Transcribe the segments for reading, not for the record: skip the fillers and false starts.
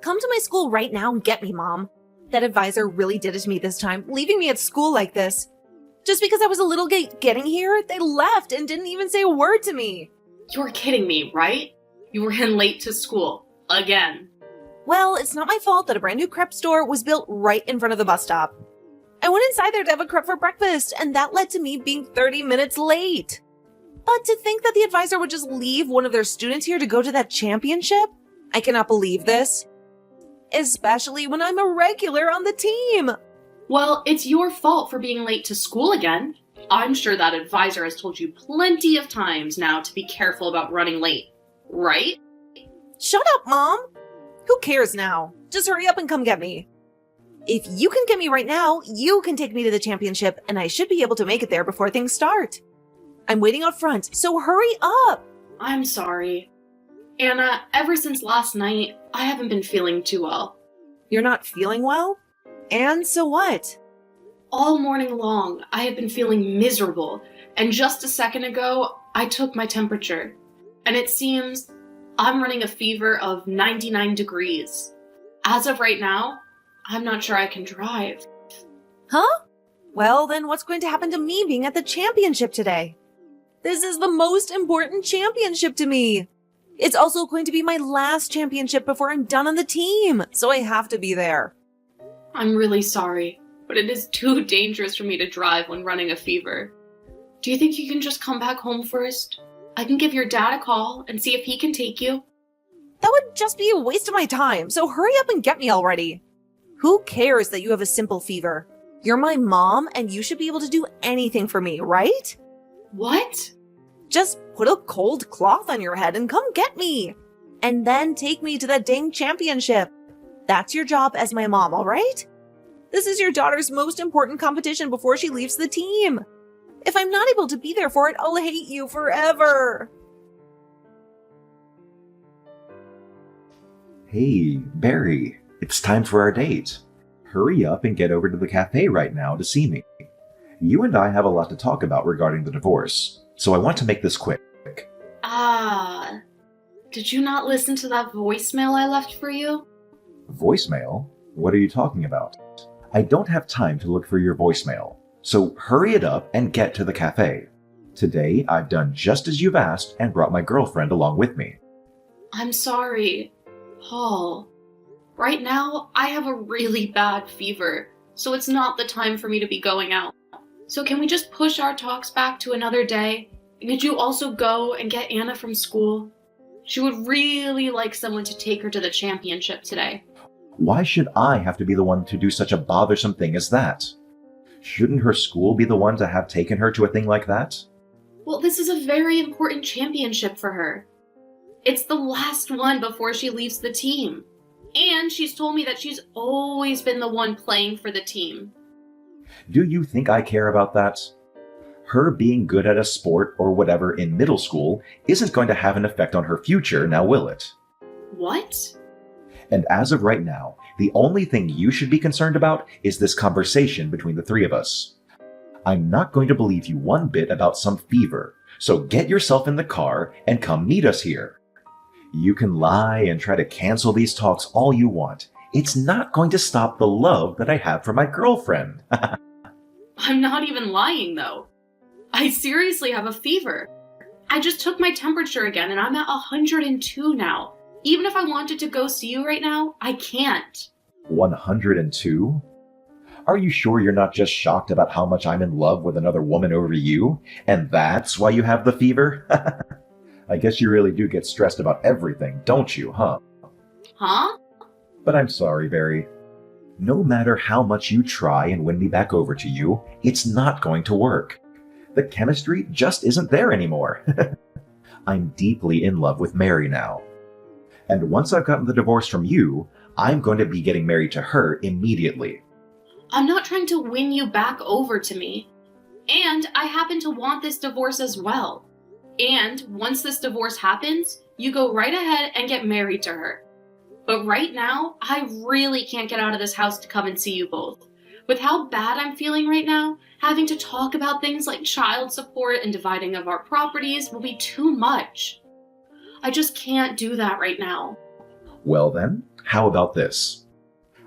Come to my school right now and get me, Mom. That advisor really did it to me this time, leaving me at school like this. Just because I was a little getting here, they left and didn't even say a word to me. You're kidding me, right? You were in late to school. Again. Well, it's not my fault that a brand new crepe store was built right in front of the bus stop. I went inside there to have a crepe for breakfast, and that led to me being 30 minutes late. But to think that the advisor would just leave one of their students here to go to that championship? I cannot believe this. Especially when I'm a regular on the team. Well, it's your fault for being late to school again. I'm sure that advisor has told you plenty of times now to be careful about running late, right? Shut up, Mom! Who cares now? Just hurry up and come get me. If you can get me right now, you can take me to the championship, and I should be able to make it there before things start. I'm waiting out front, so hurry up! I'm sorry. Anna, ever since last night, I haven't been feeling too well. You're not feeling well? And so what? All morning long, I have been feeling miserable, and just a second ago, I took my temperature, and it seems I'm running a fever of 99 degrees. As of right now, I'm not sure I can drive. Huh? Well, then what's going to happen to me being at the championship today? This is the most important championship to me. It's also going to be my last championship before I'm done on the team, so I have to be there. I'm really sorry, but it is too dangerous for me to drive when running a fever. Do you think you can just come back home first? I can give your dad a call and see if he can take you. That would just be a waste of my time, so hurry up and get me already. Who cares that you have a simple fever? You're my mom, and you should be able to do anything for me, right? What? Just put a cold cloth on your head and come get me. And then take me to that dang championship. That's your job as my mom, all right? This is your daughter's most important competition before she leaves the team. If I'm not able to be there for it, I'll hate you forever. Hey, Barry, it's time for our date. Hurry up and get over to the cafe right now to see me. You and I have a lot to talk about regarding the divorce, so I want to make this quick. Did you not listen to that voicemail I left for you? Voicemail? What are you talking about? I don't have time to look for your voicemail, so hurry it up and get to the cafe. Today, I've done just as you've asked and brought my girlfriend along with me. I'm sorry, Paul. Right now, I have a really bad fever, so it's not the time for me to be going out. So can we just push our talks back to another day? And could you also go and get Anna from school? She would really like someone to take her to the championship today. Why should I have to be the one to do such a bothersome thing as that? Shouldn't her school be the one to have taken her to a thing like that? Well, this is a very important championship for her. It's the last one before she leaves the team. And she's told me that she's always been the one playing for the team. Do you think I care about that? Her being good at a sport or whatever in middle school isn't going to have an effect on her future, now will it? What? And as of right now, the only thing you should be concerned about is this conversation between the three of us. I'm not going to believe you one bit about some fever, so get yourself in the car and come meet us here. You can lie and try to cancel these talks all you want. It's not going to stop the love that I have for my girlfriend. I'm not even lying, though. I seriously have a fever. I just took my temperature again and I'm at 102 now. Even if I wanted to go see you right now, I can't. 102? Are you sure you're not just shocked about how much I'm in love with another woman over you, and that's why you have the fever? I guess you really do get stressed about everything, don't you, huh? Huh? But I'm sorry, Barry. No matter how much you try and win me back over to you, it's not going to work. The chemistry just isn't there anymore. I'm deeply in love with Mary now. And once I've gotten the divorce from you, I'm going to be getting married to her immediately. I'm not trying to win you back over to me. And I happen to want this divorce as well. And once this divorce happens, you go right ahead and get married to her. But right now, I really can't get out of this house to come and see you both. With how bad I'm feeling right now, having to talk about things like child support and dividing of our properties will be too much. I just can't do that right now. Well then, how about this?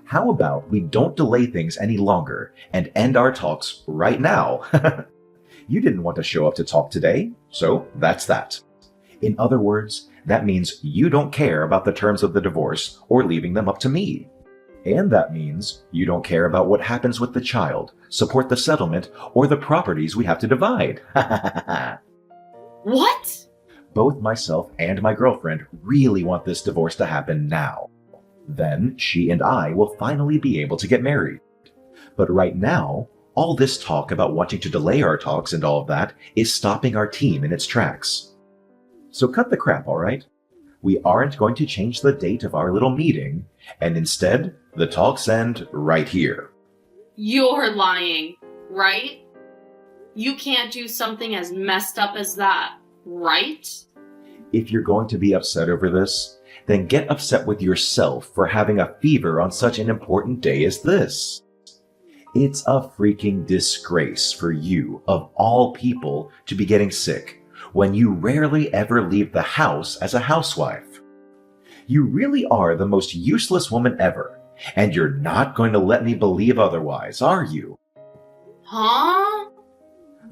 How about we don't delay things any longer and end our talks right now? You didn't want to show up to talk today, so that's that. In other words, that means you don't care about the terms of the divorce or leaving them up to me. And that means you don't care about what happens with the child, support the settlement, or the properties we have to divide. What? Both myself and my girlfriend really want this divorce to happen now. Then she and I will finally be able to get married. But right now, all this talk about wanting to delay our talks and all of that is stopping our team in its tracks. So cut the crap, all right? We aren't going to change the date of our little meeting, and instead, the talks end right here. You're lying, right? You can't do something as messed up as that, right? If you're going to be upset over this, then get upset with yourself for having a fever on such an important day as this. It's a freaking disgrace for you, of all people, to be getting sick when you rarely ever leave the house as a housewife. You really are the most useless woman ever, and you're not going to let me believe otherwise, are you? Huh?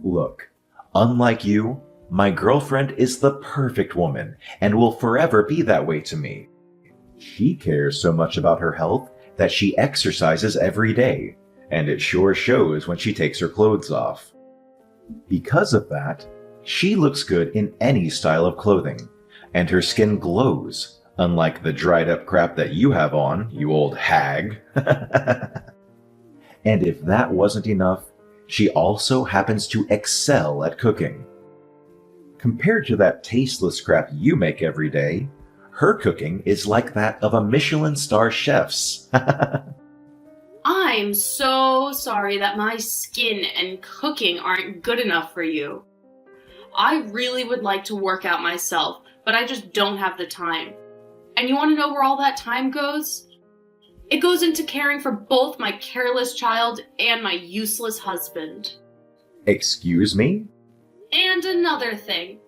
Look, unlike you, my girlfriend is the perfect woman and will forever be that way to me. She cares so much about her health that she exercises every day, and it sure shows when she takes her clothes off. Because of that, she looks good in any style of clothing, and her skin glows, unlike the dried up crap that you have on, you old hag. And if that wasn't enough, she also happens to excel at cooking. Compared to that tasteless crap you make every day, her cooking is like that of a Michelin star chef's. I'm so sorry that my skin and cooking aren't good enough for you. I really would like to work out myself, but I just don't have the time. And you want to know where all that time goes? It goes into caring for both my careless child and my useless husband. Excuse me? And another thing,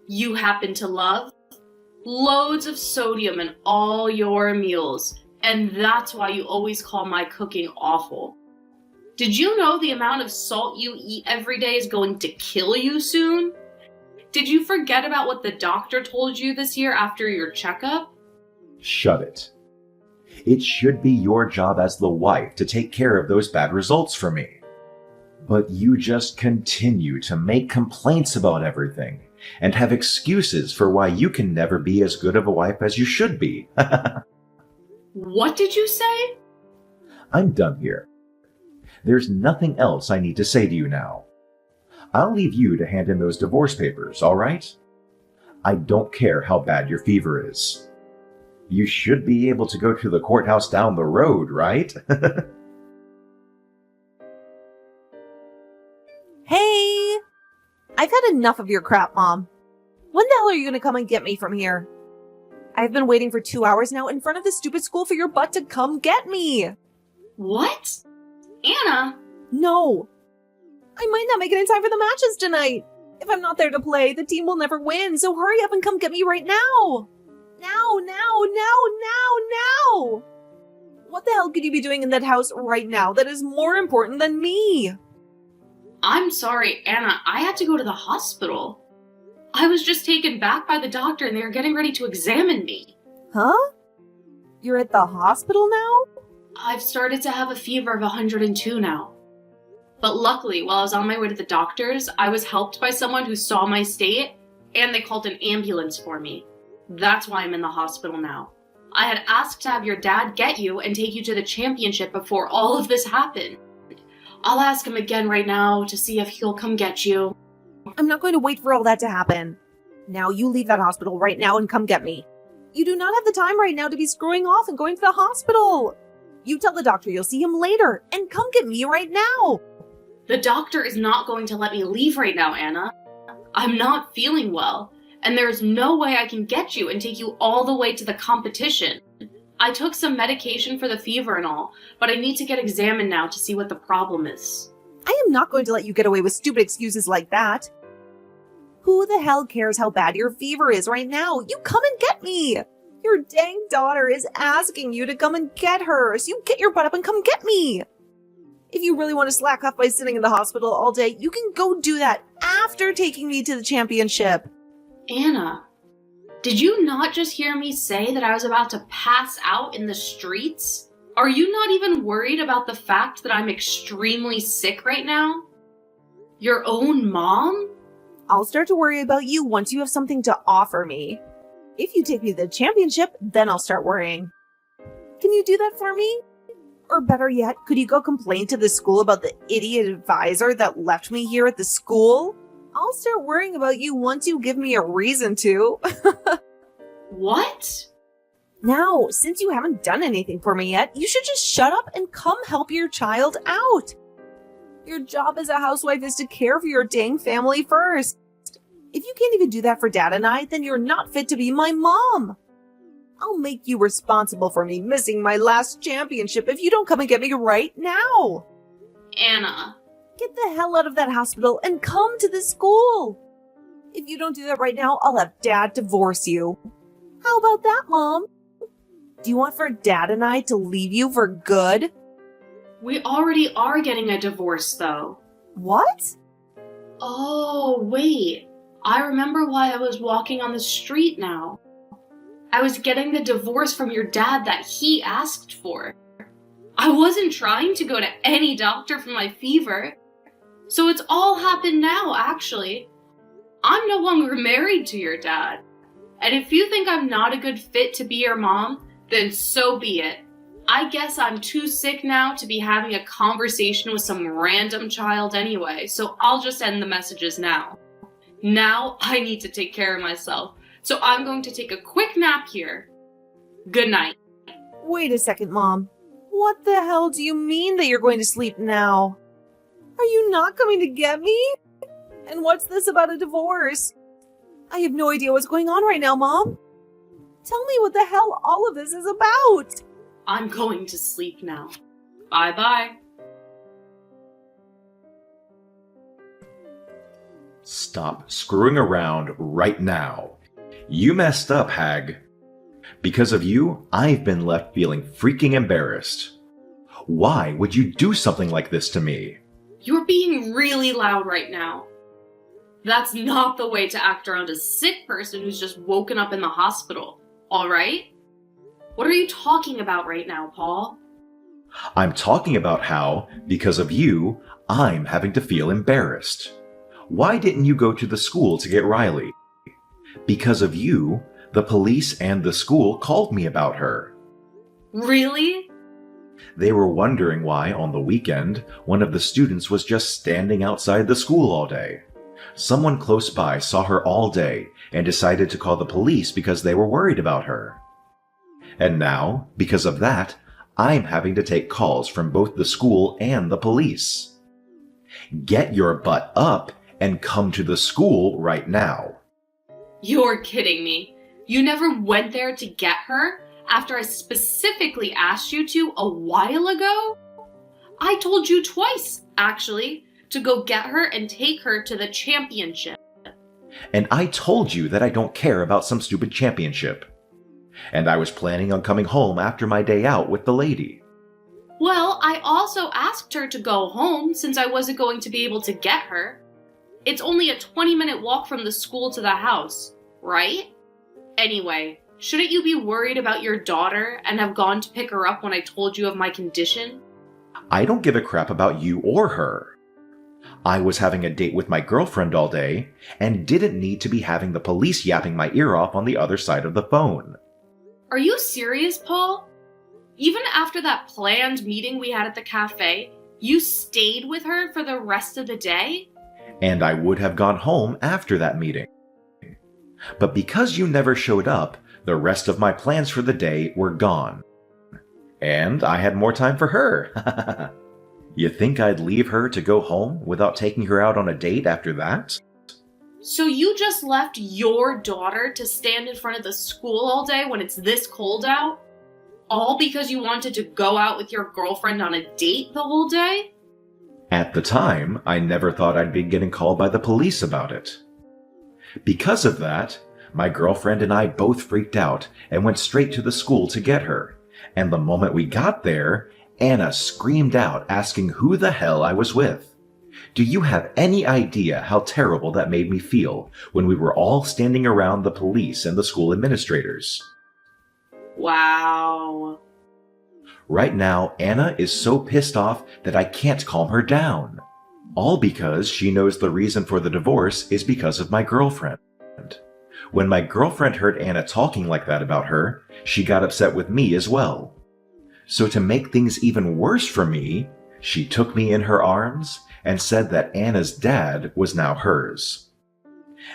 you happen to love loads of sodium in all your meals, and that's why you always call my cooking awful. Did you know the amount of salt you eat every day is going to kill you soon? Did you forget about what the doctor told you this year after your checkup? Shut it. It should be your job as the wife to take care of those bad results for me. But you just continue to make complaints about everything and have excuses for why you can never be as good of a wife as you should be. What did you say? I'm done here. There's nothing else I need to say to you now. I'll leave you to hand in those divorce papers, all right? I don't care how bad your fever is. You should be able to go to the courthouse down the road, right? Hey! I've had enough of your crap, Mom. When the hell are you gonna come and get me from here? I've been waiting for 2 hours now in front of this stupid school for your butt to come get me! What? Anna? No! I might not make it in time for the matches tonight! If I'm not there to play, the team will never win, so hurry up and come get me right now! Now! What the hell could you be doing in that house right now that is more important than me? I'm sorry, Anna. I had to go to the hospital. I was just taken back by the doctor and they were getting ready to examine me. Huh? You're at the hospital now? I've started to have a fever of 102 now. But luckily, while I was on my way to the doctor's, I was helped by someone who saw my state and they called an ambulance for me. That's why I'm in the hospital now. I had asked to have your dad get you and take you to the championship before all of this happened. I'll ask him again right now to see if he'll come get you. I'm not going to wait for all that to happen. Now you leave that hospital right now and come get me. You do not have the time right now to be screwing off and going to the hospital. You tell the doctor you'll see him later and come get me right now. The doctor is not going to let me leave right now, Anna. I'm not feeling well, and there's no way I can get you and take you all the way to the competition. I took some medication for the fever and all, but I need to get examined now to see what the problem is. I am not going to let you get away with stupid excuses like that. Who the hell cares how bad your fever is right now? You come and get me. You're Your dang daughter is asking you to come and get her, so you get your butt up and come get me. If you really want to slack off by sitting in the hospital all day, you can go do that after taking me to the championship. Anna, did you not just hear me say that I was about to pass out in the streets? Are you not even worried about the fact that I'm extremely sick right now? Your own mom? I'll start to worry about you once you have something to offer me. If you take me to the championship, then I'll start worrying. Can you do that for me? Or better yet, could you go complain to the school about the idiot advisor that left me here at the school? I'll start worrying about you once you give me a reason to. What? Now, since you haven't done anything for me yet, you should just shut up and come help your child out. Your job as a housewife is to care for your dang family first. If you can't even do that for Dad and I, then you're not fit to be my mom. I'll make you responsible for me missing my last championship if you don't come and get me right now. Anna. Get the hell out of that hospital and come to the school. If you don't do that right now, I'll have Dad divorce you. How about that, Mom? Do you want for Dad and I to leave you for good? We already are getting a divorce, though. What? Oh, wait. I remember why I was walking on the street now. I was getting the divorce from your dad that he asked for. I wasn't trying to go to any doctor for my fever. So it's all happened now, actually. I'm no longer married to your dad. And if you think I'm not a good fit to be your mom, then so be it. I guess I'm too sick now to be having a conversation with some random child anyway, so I'll just end the messages now. Now I need to take care of myself. So I'm going to take a quick nap here. Good night. Wait a second, Mom. What the hell do you mean that you're going to sleep now? Are you not coming to get me? And what's this about a divorce? I have no idea what's going on right now, Mom. Tell me what the hell all of this is about. I'm going to sleep now. Bye-bye. Stop screwing around right now. You messed up, Hag. Because of you, I've been left feeling freaking embarrassed. Why would you do something like this to me? You're being really loud right now. That's not the way to act around a sick person who's just woken up in the hospital, alright? What are you talking about right now, Paul? I'm talking about how, because of you, I'm having to feel embarrassed. Why didn't you go to the school to get Riley? Because of you, the police and the school called me about her. Really? They were wondering why, on the weekend, one of the students was just standing outside the school all day. Someone close by saw her all day and decided to call the police because they were worried about her. And now, because of that, I'm having to take calls from both the school and the police. Get your butt up and come to the school right now. You're kidding me. You never went there to get her after I specifically asked you to a while ago? I told you twice, actually, to go get her and take her to the championship. And I told you that I don't care about some stupid championship. And I was planning on coming home after my day out with the lady. Well, I also asked her to go home since I wasn't going to be able to get her. It's only a 20-minute walk from the school to the house, right? Anyway, shouldn't you be worried about your daughter and have gone to pick her up when I told you of my condition? I don't give a crap about you or her. I was having a date with my girlfriend all day and didn't need to be having the police yapping my ear off on the other side of the phone. Are you serious, Paul? Even after that planned meeting we had at the cafe, you stayed with her for the rest of the day? And I would have gone home after that meeting. But because you never showed up, the rest of my plans for the day were gone. And I had more time for her. You think I'd leave her to go home without taking her out on a date after that? So you just left your daughter to stand in front of the school all day when it's this cold out? All because you wanted to go out with your girlfriend on a date the whole day? At the time, I never thought I'd be getting called by the police about it. Because of that, My girlfriend and I both freaked out and went straight to the school to get her. And the moment we got there, Anna screamed out asking who the hell I was with. Do you have any idea how terrible that made me feel when we were all standing around the police and the school administrators? Wow. Right now, Anna is so pissed off that I can't calm her down. All because she knows the reason for the divorce is because of my girlfriend. When my girlfriend heard Anna talking like that about her, she got upset with me as well. So to make things even worse for me, she took me in her arms and said that Anna's dad was now hers.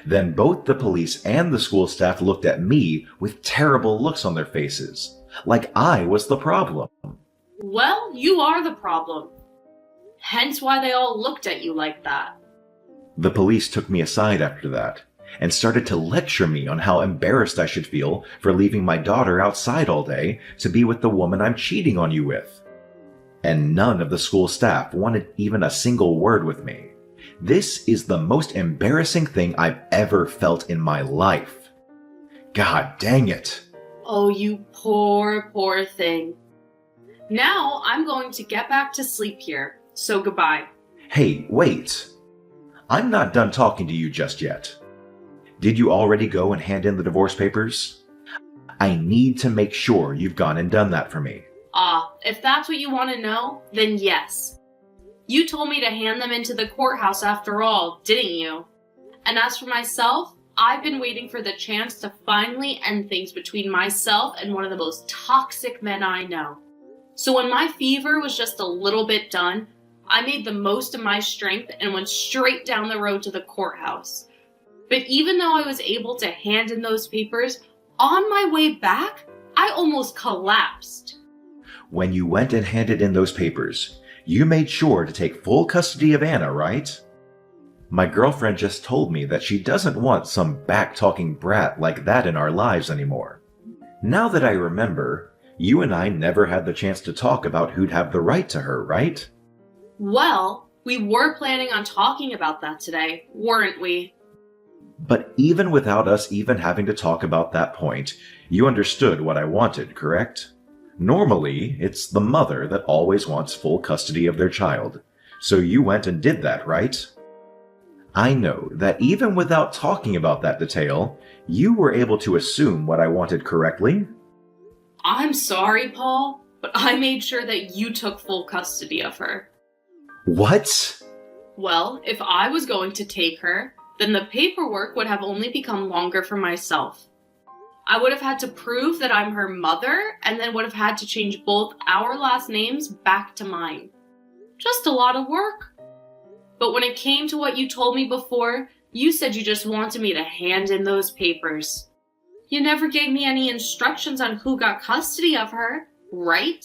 Then both the police and the school staff looked at me with terrible looks on their faces, like I was the problem. Well, you are the problem. Hence why they all looked at you like that. The police took me aside after that and started to lecture me on how embarrassed I should feel for leaving my daughter outside all day to be with the woman I'm cheating on you with. And none of the school staff wanted even a single word with me. This is the most embarrassing thing I've ever felt in my life. God dang it. Oh, you poor, poor thing. Now I'm going to get back to sleep here, so goodbye. Hey, wait. I'm not done talking to you just yet. Did you already go and hand in the divorce papers? I need to make sure you've gone and done that for me. If that's what you want to know, then yes. You told me to hand them into the courthouse after all, didn't you? And as for myself, I've been waiting for the chance to finally end things between myself and one of the most toxic men I know. So when my fever was just a little bit done, I made the most of my strength and went straight down the road to the courthouse. But even though I was able to hand in those papers, on my way back, I almost collapsed. When you went and handed in those papers, you made sure to take full custody of Anna, right? My girlfriend just told me that she doesn't want some back-talking brat like that in our lives anymore. Now that I remember, you and I never had the chance to talk about who'd have the right to her, right? Well, we were planning on talking about that today, weren't we? But even without us even having to talk about that point, you understood what I wanted, correct? Normally, it's the mother that always wants full custody of their child. So you went and did that, right? I know that even without talking about that detail, you were able to assume what I wanted correctly. I'm sorry, Paul, but I made sure that you took full custody of her. What? Well, if I was going to take her, then the paperwork would have only become longer for myself. I would have had to prove that I'm her mother, and then would have had to change both our last names back to mine. Just a lot of work. But when it came to what you told me before, you said you just wanted me to hand in those papers. You never gave me any instructions on who got custody of her, right?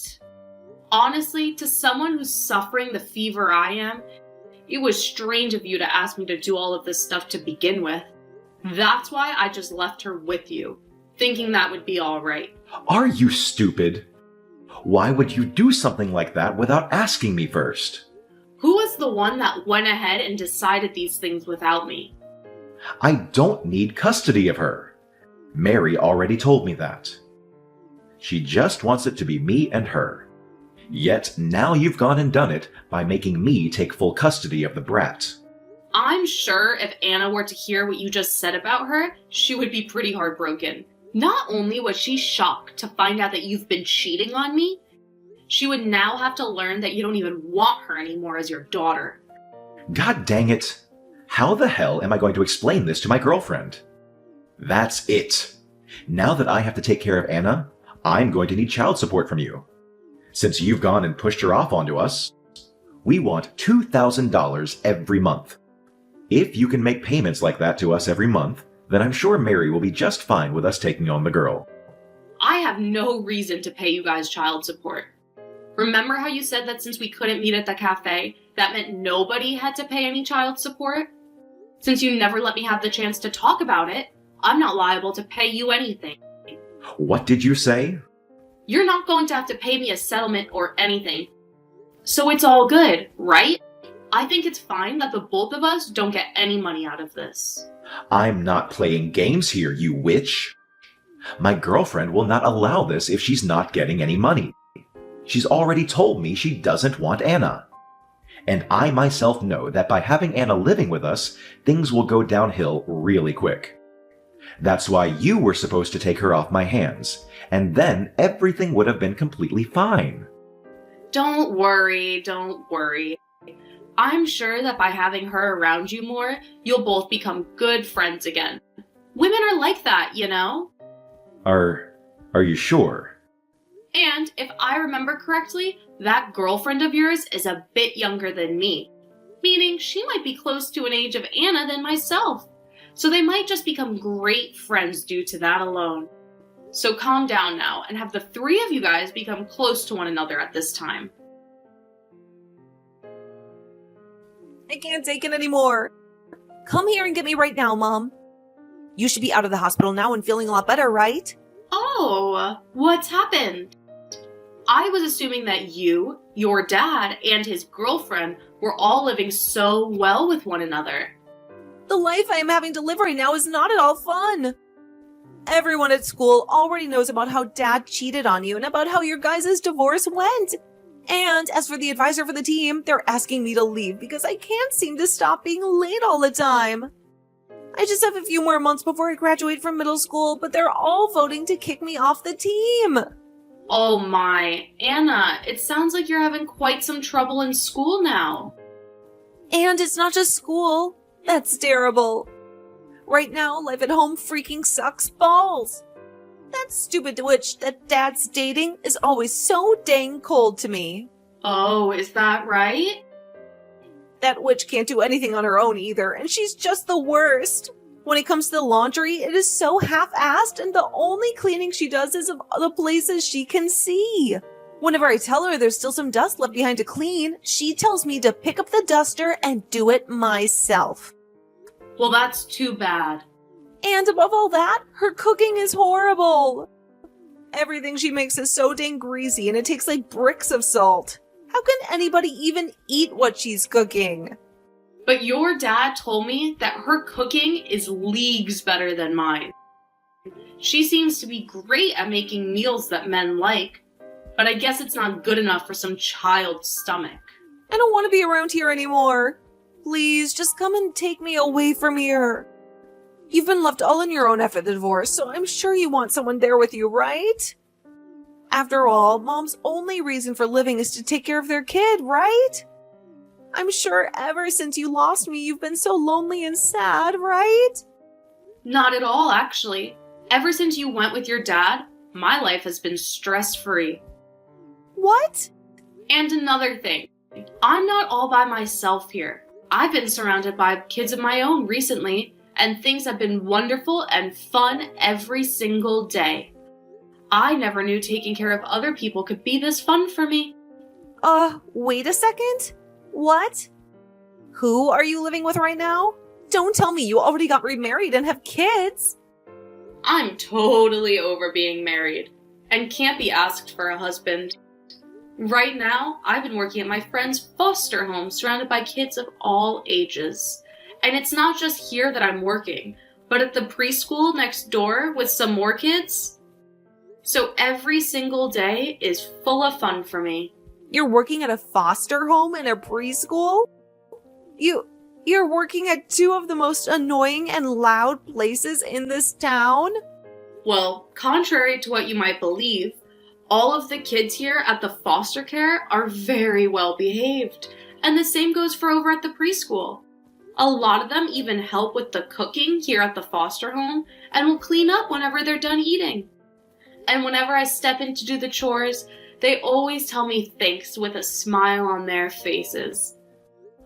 Honestly, to someone who's suffering the fever I am, it was strange of you to ask me to do all of this stuff to begin with. That's why I just left her with you, thinking that would be all right. Are you stupid? Why would you do something like that without asking me first? Who was the one that went ahead and decided these things without me? I don't need custody of her. Mary already told me that. She just wants it to be me and her. Yet now you've gone and done it by making me take full custody of the brat. I'm sure if Anna were to hear what you just said about her, she would be pretty heartbroken. Not only was she shocked to find out that you've been cheating on me, she would now have to learn that you don't even want her anymore as your daughter. God dang it. How the hell am I going to explain this to my girlfriend? That's it. Now that I have to take care of Anna, I'm going to need child support from you. Since you've gone and pushed her off onto us, we want $2,000 every month. If you can make payments like that to us every month, then I'm sure Mary will be just fine with us taking on the girl. I have no reason to pay you guys child support. Remember how you said that since we couldn't meet at the cafe, that meant nobody had to pay any child support? Since you never let me have the chance to talk about it, I'm not liable to pay you anything. What did you say? You're not going to have to pay me a settlement or anything. So it's all good, right? I think it's fine that the both of us don't get any money out of this. I'm not playing games here, you witch. My girlfriend will not allow this if she's not getting any money. She's already told me she doesn't want Anna. And I myself know that by having Anna living with us, things will go downhill really quick. That's why you were supposed to take her off my hands, and then everything would have been completely fine. Don't worry. I'm sure that by having her around you more, you'll both become good friends again. Women are like that, you know? Are you sure? And if I remember correctly, that girlfriend of yours is a bit younger than me, meaning she might be close to an age of Anna than myself. So they might just become great friends due to that alone. So calm down now and have the three of you guys become close to one another at this time. I can't take it anymore. Come here and get me right now, Mom. You should be out of the hospital now and feeling a lot better, right? Oh, what's happened? I was assuming that you, your dad, and his girlfriend were all living so well with one another. The life I am having to live right now is not at all fun. Everyone at school already knows about how Dad cheated on you and about how your guys' divorce went. And as for the advisor for the team, they're asking me to leave because I can't seem to stop being late all the time. I just have a few more months before I graduate from middle school, but they're all voting to kick me off the team. Oh my, Anna, it sounds like you're having quite some trouble in school now. And it's not just school. That's terrible. Right now, life at home freaking sucks balls. That stupid witch that Dad's dating is always so dang cold to me. Oh, is that right? That witch can't do anything on her own either, and she's just the worst. When it comes to the laundry, it is so half-assed, and the only cleaning she does is of the places she can see. Whenever I tell her there's still some dust left behind to clean, she tells me to pick up the duster and do it myself. Well, that's too bad. And above all that, her cooking is horrible. Everything she makes is so dang greasy, and it takes like bricks of salt. How can anybody even eat what she's cooking? But your dad told me that her cooking is leagues better than mine. She seems to be great at making meals that men like, but I guess it's not good enough for some child's stomach. I don't want to be around here anymore. Please, just come and take me away from here. You've been left all on your own after the divorce, so I'm sure you want someone there with you, right? After all, Mom's only reason for living is to take care of their kid, right? I'm sure ever since you lost me, you've been so lonely and sad, right? Not at all, actually. Ever since you went with your dad, my life has been stress-free. What? And another thing, I'm not all by myself here. I've been surrounded by kids of my own recently, and things have been wonderful and fun every single day. I never knew taking care of other people could be this fun for me. Wait a second? What? Who are you living with right now? Don't tell me you already got remarried and have kids. I'm totally over being married, and can't be asked for a husband. Right now, I've been working at my friend's foster home surrounded by kids of all ages. And it's not just here that I'm working, but at the preschool next door with some more kids. So every single day is full of fun for me. You're working at a foster home and a preschool? You're working at two of the most annoying and loud places in this town? Well, contrary to what you might believe, all of the kids here at the foster care are very well behaved, and the same goes for over at the preschool. A lot of them even help with the cooking here at the foster home and will clean up whenever they're done eating. And whenever I step in to do the chores, they always tell me thanks with a smile on their faces.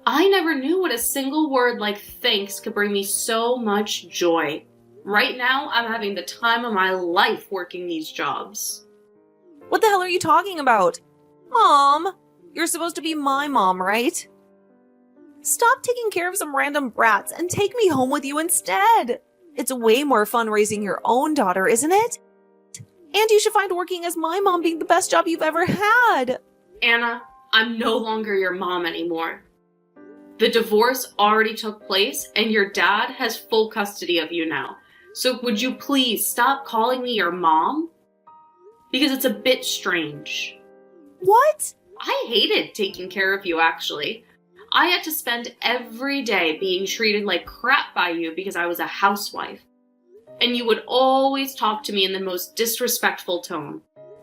I never knew what a single word like thanks could bring me so much joy. Right now, I'm having the time of my life working these jobs. What the hell are you talking about? Mom, you're supposed to be my mom, right? Stop taking care of some random brats and take me home with you instead. It's way more fun raising your own daughter, isn't it? And you should find working as my mom being the best job you've ever had. Anna, I'm no longer your mom anymore. The divorce already took place, and your dad has full custody of you now. So would you please stop calling me your mom? Because it's a bit strange. What? I hated taking care of you, actually. I had to spend every day being treated like crap by you because I was a housewife. And you would always talk to me in the most disrespectful tone.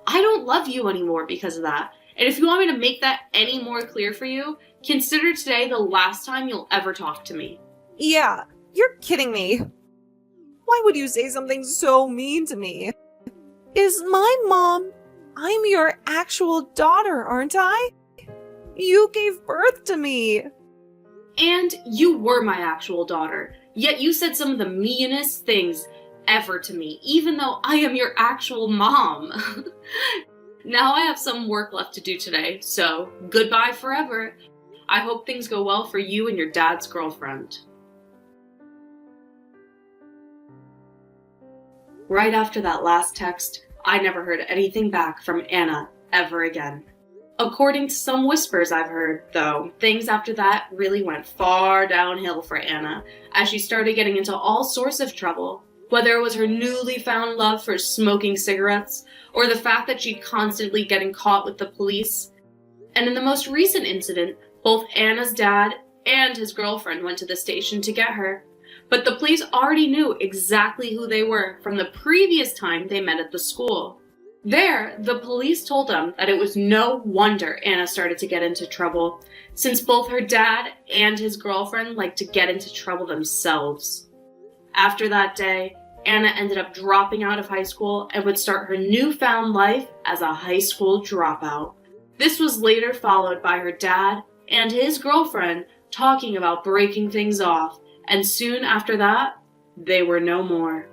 I don't love you anymore because of that. And if you want me to make that any more clear for you, consider today the last time you'll ever talk to me. Yeah, you're kidding me. Why would you say something so mean to me? Is my mom... I'm your actual daughter, aren't I? You gave birth to me. And you were my actual daughter, yet you said some of the meanest things ever to me, even though I am your actual mom. Now I have some work left to do today, so goodbye forever. I hope things go well for you and your dad's girlfriend. Right after that last text, I never heard anything back from Anna ever again. According to some whispers I've heard, though, things after that really went far downhill for Anna, as she started getting into all sorts of trouble, whether it was her newly found love for smoking cigarettes, or the fact that she'd constantly getting caught with the police. And in the most recent incident, both Anna's dad and his girlfriend went to the station to get her. But the police already knew exactly who they were from the previous time they met at the school. There, the police told them that it was no wonder Anna started to get into trouble, since both her dad and his girlfriend liked to get into trouble themselves. After that day, Anna ended up dropping out of high school and would start her newfound life as a high school dropout. This was later followed by her dad and his girlfriend talking about breaking things off, and soon after that, they were no more.